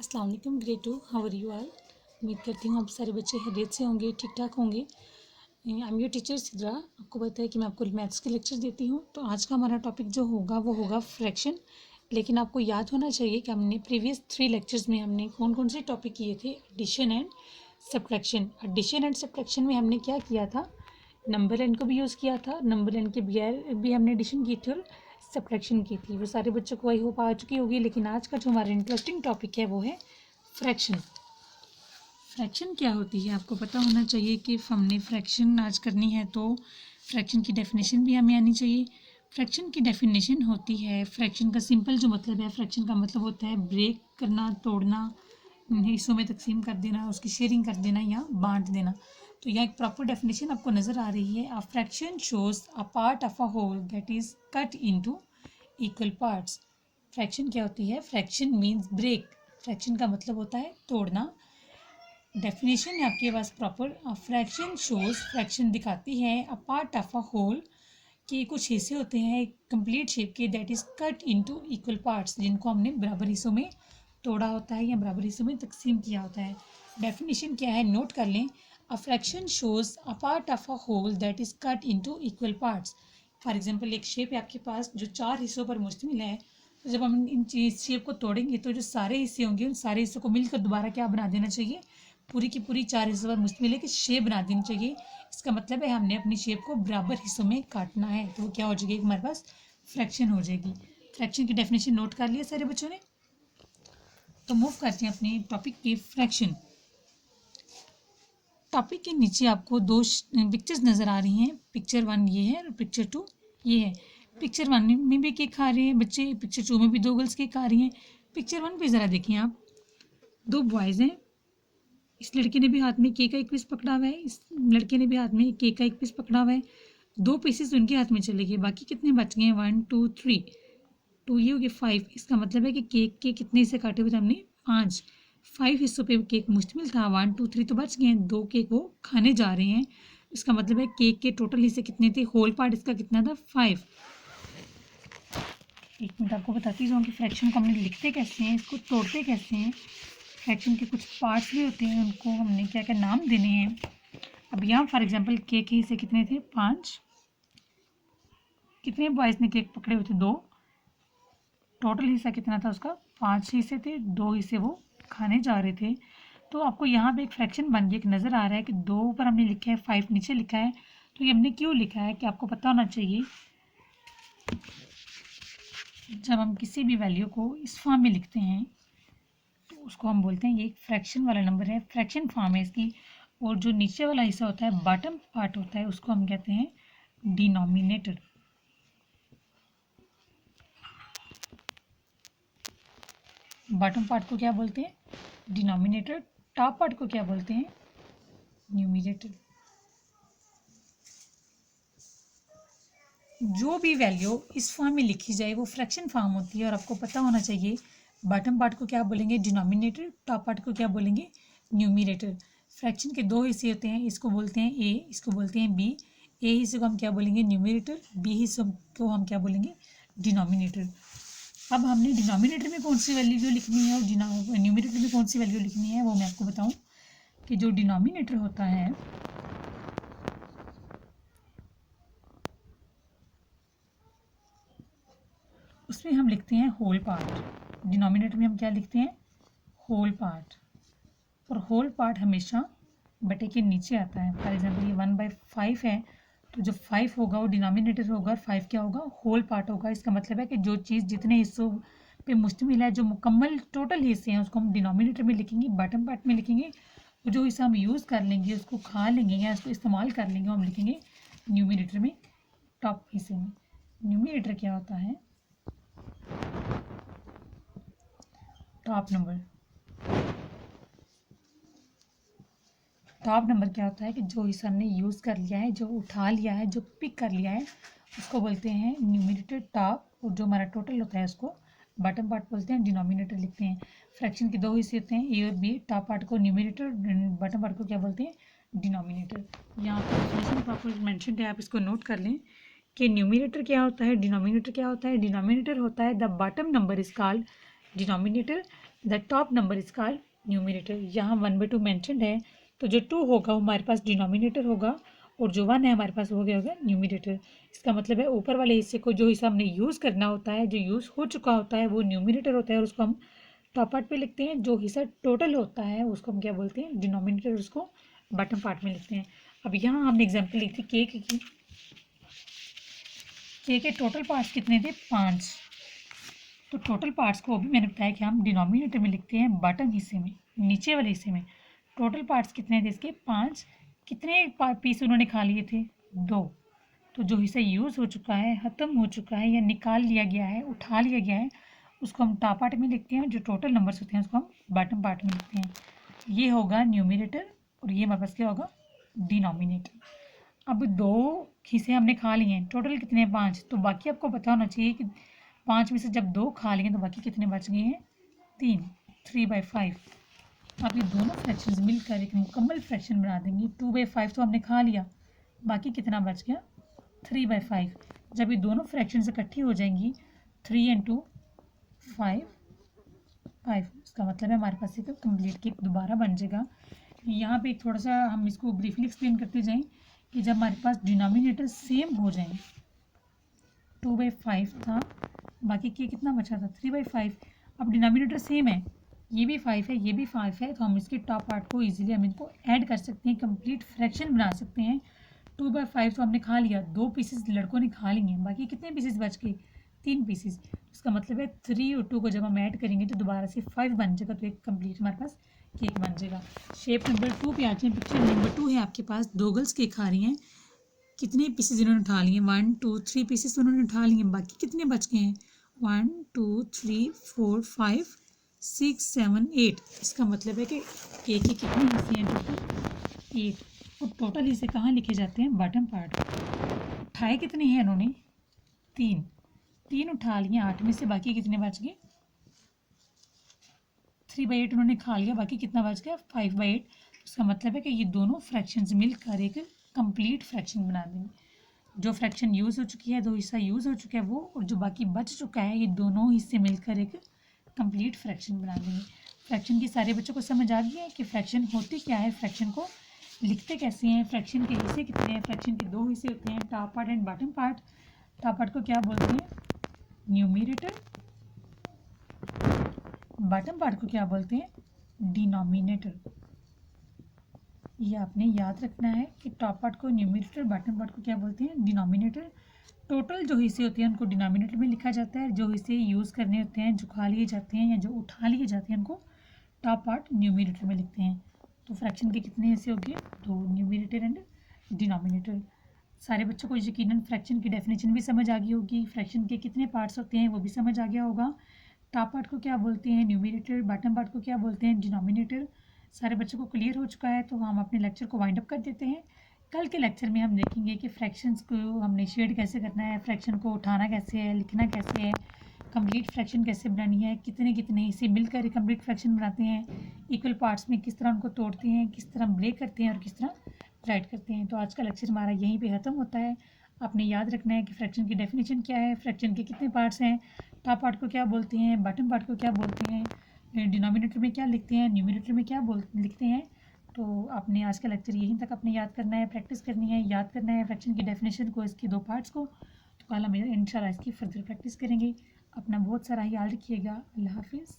अस्सलाम वालेकुम grade 2 how are you all. उम्मीद करती हूँ आप सारे बच्चे खैरियत से होंगे, ठीक ठाक होंगे। I am your teacher Sidra. आपको पता है कि मैं आपको मैथ्स के लेक्चर देती हूँ। तो आज का हमारा टॉपिक जो होगा वो होगा फ्रैक्शन। लेकिन आपको याद होना चाहिए कि हमने प्रीवियस 3 लेक्चर्स में हमने कौन कौन से टॉपिक किए थे। Addition and subtraction. Addition and subtraction में हमने क्या किया था, नंबर लाइन को भी यूज़ किया था, नंबर लाइन के बगैर भी हमने एडिशन की थी और सब्ट्रैक्शन की थी। वो सारे बच्चों को आई होप आ चुकी होगी। लेकिन आज का जो हमारा इंटरेस्टिंग टॉपिक है वो है फ्रैक्शन। फ्रैक्शन क्या होती है आपको पता होना चाहिए कि हमने फ्रैक्शन आज करनी है तो फ्रैक्शन की डेफिनेशन भी हमें आनी चाहिए। फ्रैक्शन की डेफिनेशन होती है, फ्रैक्शन का सिंपल जो मतलब है, फ्रैक्शन का मतलब होता है ब्रेक करना, तोड़ना, हिस्सों में तकसीम कर देना, उसकी शेयरिंग कर देना या बांट देना। तो यहाँ एक प्रॉपर डेफिनेशन आपको नज़र आ रही है। A fraction shows a part of a whole that is cut into equal parts. Fraction क्या होती है? Fraction means break. फ्रैक्शन का मतलब होता है तोड़ना। डेफिनेशन है आपके पास प्रॉपर। फ्रैक्शन शोज, फ्रैक्शन दिखाती है a part of a whole, कि कुछ हिस्से होते हैं कंप्लीट शेप के, that is cut into equal parts, जिनको हमने बराबर हिस्सों में तोड़ा होता है या बराबर हिस्सों में तकसीम किया होता है। डेफिनेशन क्या है, नोट कर लें। A fraction shows a part of a whole that is cut into equal parts. For example एक शेप है आपके पास जो 4 हिस्सों पर मुश्तमिल है। तो जब हम इन शेप को तोड़ेंगे तो जो सारे हिस्से होंगे उन सारे हिस्सों को मिलकर दोबारा क्या बना देना चाहिए, पूरी की पूरी 4 हिस्सों पर मुश्तमिल है कि शेप बना देनी चाहिए। इसका मतलब है हमने अपनी शेप को बराबर हिस्सों में काटना है। तो क्या हो जाएगी, हमारे पास फ्रैक्शन हो जाएगी। फ्रैक्शन की डेफिनेशन नोट कर लिया सारे बच्चों ने। तो मूव करते हैं अपने टॉपिक की फ्रैक्शन। टॉपिक के नीचे आपको दो पिक्चर्स नज़र आ रही हैं। पिक्चर 1 ये है और पिक्चर 2 ये है। पिक्चर 1 में भी केक खा रहे हैं बच्चे, पिक्चर 2 में भी 2 गर्ल्स केक खा रही हैं। पिक्चर 1 पे ज़रा देखिए आप, 2 बॉयज़ हैं। इस लड़के ने भी हाथ में केक का एक पीस पकड़ा हुआ है, इस लड़के ने भी हाथ में केक का एक पीस पकड़ा हुआ है। 2 पीसेस उनके हाथ में चले गए, बाकी कितने बच गए हैं? 1 2 3, 2 ये हो गए 5। इसका मतलब है कि केक के कितने हिस्से काटे हुए थे हमने? 5। 5 हिस्सों पे केक मुश्तमिल था। 1 2 3 तो बच गए हैं, 2 केक वो खाने जा रहे हैं। इसका मतलब है केक के टोटल हिस्से कितने थे? होल पार्ट इसका कितना था? 5। एक मिनट आपको बताती हूँ कि फ्रैक्शन को हमने लिखते कैसे हैं, इसको तोड़ते कैसे हैं। फ्रैक्शन के कुछ पार्ट्स भी होते हैं, उनको हमने क्या क्या नाम देने हैं। अब यहाँ फॉर एग्जांपल केक के हिस्से कितने थे? 5। कितने बॉयज़ ने केक पकड़े हुए थे? 2। टोटल हिस्सा कितना था उसका? 5 हिस्से थे, 2 हिस्से वो खाने जा रहे थे। तो आपको यहाँ पे एक फ्रैक्शन बन गया, एक नज़र आ रहा है कि 2 ऊपर हमने लिखा है, 5 नीचे लिखा है। तो ये हमने क्यों लिखा है कि आपको पता होना चाहिए, जब हम किसी भी वैल्यू को इस फॉर्म में लिखते हैं तो उसको हम बोलते हैं ये एक फ्रैक्शन वाला नंबर है, फ्रैक्शन फॉर्म है इसकी। और जो नीचे वाला हिस्सा होता है, बॉटम पार्ट होता है, उसको हम कहते हैं डिनोमिनेटर। बॉटम पार्ट को क्या बोलते हैं? डिनोमिनेटर। टॉप पार्ट को क्या बोलते हैं? न्यूमिनेटर। जो भी वैल्यू इस फॉर्म में लिखी जाए वो फ्रैक्शन फॉर्म होती है। और आपको पता होना चाहिए बॉटम पार्ट को क्या बोलेंगे? डिनोमिनेटर। टॉप पार्ट को क्या बोलेंगे? न्यूमिनेटर। फ्रैक्शन के 2 हिस्से होते हैं, इसको बोलते हैं ए, इसको बोलते हैं बी। ए हिस्से को हम क्या बोलेंगे? न्यूमिनेटर। बी हिस्से को हम क्या बोलेंगे? डिनोमिनेटर। अब हमने डिनोमिनेटर में कौन सी वैल्यू लिखनी है और न्यूमिनेटर में कौन सी वैल्यू लिखनी है वो मैं आपको बताऊं। कि जो डिनोमिनेटर होता है उसमें हम लिखते हैं होल पार्ट। डिनोमिनेटर में हम क्या लिखते हैं? Whole part. और होल पार्ट हमेशा बटे के नीचे आता है। फॉर एग्जाम्पल ये 1/5 है, तो जो 5 होगा वो डिनोमिनेटर होगा और 5 क्या होगा? होल पार्ट होगा। इसका मतलब है कि जो चीज़ जितने हिस्सों पे मुश्तमिल है, जो मुकम्मल टोटल हिस्से हैं, उसको हम डिनोमिनेटर में लिखेंगे, बॉटम पार्ट में लिखेंगे। और जो हिस्सा हम यूज़ कर लेंगे, उसको खा लेंगे या उसको इस्तेमाल कर लेंगे, हम लिखेंगे न्यूमिनेटर में, टॉप हिस्से में। न्यूमिनेटर क्या होता है? Top number. टॉप नंबर क्या होता है कि जो हिस्सा हमने यूज़ कर लिया है, जो उठा लिया है, जो पिक कर लिया है, उसको बोलते हैं न्यूमिनेटर टॉप। और जो हमारा टोटल होता है उसको बॉटम पार्ट बोलते हैं, डिनोमिनेटर लिखते हैं। फ्रैक्शन के 2 हिस्से होते हैं, ए और बी। टॉप पार्ट को न्यूमिनेटर, बॉटम पार्ट को क्या बोलते हैं? डिनोमिनेटर। यहाँ पर डेफिनेशन प्रॉपर मेंशन है, आप इसको नोट कर लें कि न्यूमिनेटर क्या होता है, डिनोमिनेटर क्या होता है। डिनोमिनेटर होता है the bottom number is called denominator the top number is called numerator. यहाँ 1/2 मैंशनड है, तो जो 2 होगा वो हमारे पास डिनोमिनेटर होगा और जो 1 है हमारे पास वो क्या होगा न्यूमिनेटर। इसका मतलब है ऊपर वाले हिस्से को जो हिस्सा हमने यूज़ करना होता है, जो यूज़ हो चुका होता है वो न्यूमिनेटर होता है और उसको हम टॉप पार्ट पे लिखते हैं। जो हिस्सा टोटल होता है उसको हम क्या बोलते हैं डिनोमिनेटर, उसको बॉटम पार्ट में लिखते हैं। अब यहाँ हमने एग्जाम्पल ली थी केक की। केक के टोटल पार्ट्स कितने थे 5। तो टोटल पार्ट्स को भी मैंने बताया कि हम डिनोमिनेटर में लिखते हैं बॉटम हिस्से में, नीचे वाले हिस्से में। टोटल पार्ट्स कितने थे इसके 5। कितने पीस उन्होंने खा लिए थे 2। तो जो हिस्सा यूज़ हो चुका है, ख़त्म हो चुका है या निकाल लिया गया है, उठा लिया गया है, उसको हम टॉप पार्ट में लिखते हैं। जो टोटल नंबर्स होते हैं उसको हम बॉटम पार्ट में लिखते हैं। ये होगा न्यूमिनेटर और ये हमारे पास क्या होगा डिनोमिनेटर। अब 2 हिस्से हमने खा लिए हैं, टोटल कितने हैं 5। तो बाकी आपको पता होना चाहिए कि 5 में से जब 2 खा लिए तो बाकी कितने बच गए हैं 3, 3/5। अब ये दोनों फ्रैक्शंस मिलकर एक मुकम्मल फ्रैक्शन बना देंगे। 2/5 तो हमने खा लिया, बाकी कितना बच गया 3/5। जब ये दोनों फ्रैक्शंस इकट्ठी हो जाएंगी 3 and 2 5, इसका मतलब है हमारे पास एक कंप्लीट केक दोबारा बन जाएगा। यहाँ पे थोड़ा सा हम इसको ब्रीफली एक्सप्लेन करते जाएं कि जब हमारे पास डिनोमिनेटर सेम हो जाए, 2/5 था, बाकी के कितना बचा था 3/5। अब डिनोमिनेटर सेम है, ये भी 5 है, ये भी 5 है, तो हम इसके टॉप पार्ट को इजीली हम इनको ऐड कर सकते हैं, कंप्लीट फ्रैक्शन बना सकते हैं। 2/5 तो हमने खा लिया, 2 पीसेस लड़कों ने खा लिए, बाकी कितने पीसेस बच गए 3 पीसेस। इसका मतलब है 3 और 2 को जब हम ऐड करेंगे तो दोबारा से 5 बन जाएगा, तो एक कंप्लीट हमारे पास केक बन जाएगा। शेप नंबर 2 पे आते हैं। पिक्चर नंबर 2 है आपके पास, 2 गर्ल्स केक खा रही हैं। कितने पीसेस इन्होंने उठा लिए 1 2 3 पीसेस उन्होंने उठा लिए, बाकी कितने बच गए हैं 1 2 3 4 5 6 7 8। इसका मतलब है कि केक के कितने हिस्से हैं टोटल 8। और टोटल हिस्से कहाँ लिखे जाते हैं बॉटम पार्ट। उठाए कितने हैं इन्होंने 3 उठा लिए 8 में से, बाकी कितने बच गए 3/8 उन्होंने खा लिया, बाकी कितना बच गया 5/8। इसका मतलब है कि ये दोनों फ्रैक्शंस मिलकर एक कंप्लीट फ्रैक्शन बना देंगे। जो फ्रैक्शन यूज़ हो चुकी है, 2 हिस्सा यूज़ हो चुका है वो, और जो बाकी बच चुका है, ये दोनों हिस्से मिलकर एक कंप्लीट फ्रैक्शन बना देंगे। फ्रैक्शन की सारे बच्चों को समझ आ गई है कि फ्रैक्शन होती क्या है, फ्रैक्शन को लिखते कैसे हैं, फ्रैक्शन के हिस्से कितने हैं। फ्रैक्शन के 2 हिस्से होते हैं, top part and bottom part. Top part को क्या बोलते हैं न्यूमिनेटर, बॉटम पार्ट को क्या बोलते हैं डिनोमिनेटर। ये आपने याद रखना है कि टॉप पार्ट को न्यूमिनेटर, बॉटम पार्ट को क्या बोलते हैं डिनोमिनेटर। टोटल जो हिस्से होते हैं उनको डिनोमिनेटर में लिखा जाता है, जो हिस्से यूज़ करने होते हैं, जो खा लिए जाते हैं या जो उठा लिए जाते हैं, उनको टॉप पार्ट न्यूमिनेटर में लिखते हैं। तो फ्रैक्शन के कितने हिस्से हो गए 2, न्यूमिनेटर एंड डिनोमिनेटर। सारे बच्चों को यकीनन फ्रैक्शन की डेफिनेशन भी समझ आ गई होगी, फ्रैक्शन के कितने पार्ट्स होते हैं वो भी समझ आ गया होगा। टॉप पार्ट को क्या बोलते हैं न्यूमिनेटर, बॉटम पार्ट को क्या बोलते हैं डिनोमिनेटर। सारे बच्चों को क्लियर हो चुका है, तो हम अपने लेक्चर को वाइंड अप कर देते हैं। कल के लेक्चर में हम देखेंगे कि फ्रैक्शंस को हमने शेड कैसे करना है, फ्रैक्शन को उठाना कैसे है, लिखना कैसे है, कंप्लीट फ्रैक्शन कैसे बनानी है, कितने कितने इसे मिलकर कंप्लीट फ्रैक्शन बनाते हैं, इक्वल पार्ट्स में किस तरह उनको तोड़ते हैं, किस तरह ब्रेक करते हैं और किस तरह राइट करते हैं। तो आज का लेक्चर हमारा यहीं पे ख़त्म होता है। आपने याद रखना है कि फ्रैक्शन की डेफिनेशन क्या है, फ्रैक्शन के कितने पार्ट्स हैं, टॉप पार्ट को क्या बोलते हैं, बॉटम पार्ट को क्या बोलते हैं, डिनोमिनेटर में क्या लिखते हैं, न्यूमिनेटर में क्या लिखते हैं। तो आपने आज का लेक्चर यहीं तक अपने याद करना है, प्रैक्टिस करनी है, याद करना है फ्रैक्शन की डेफिनेशन को, इसके 2 पार्ट्स को। तो कल हम इंशाल्लाह इसकी फर्दर प्रैक्टिस करेंगे। अपना बहुत सारा ख्याल रखिएगा। अल्लाह हाफिज़।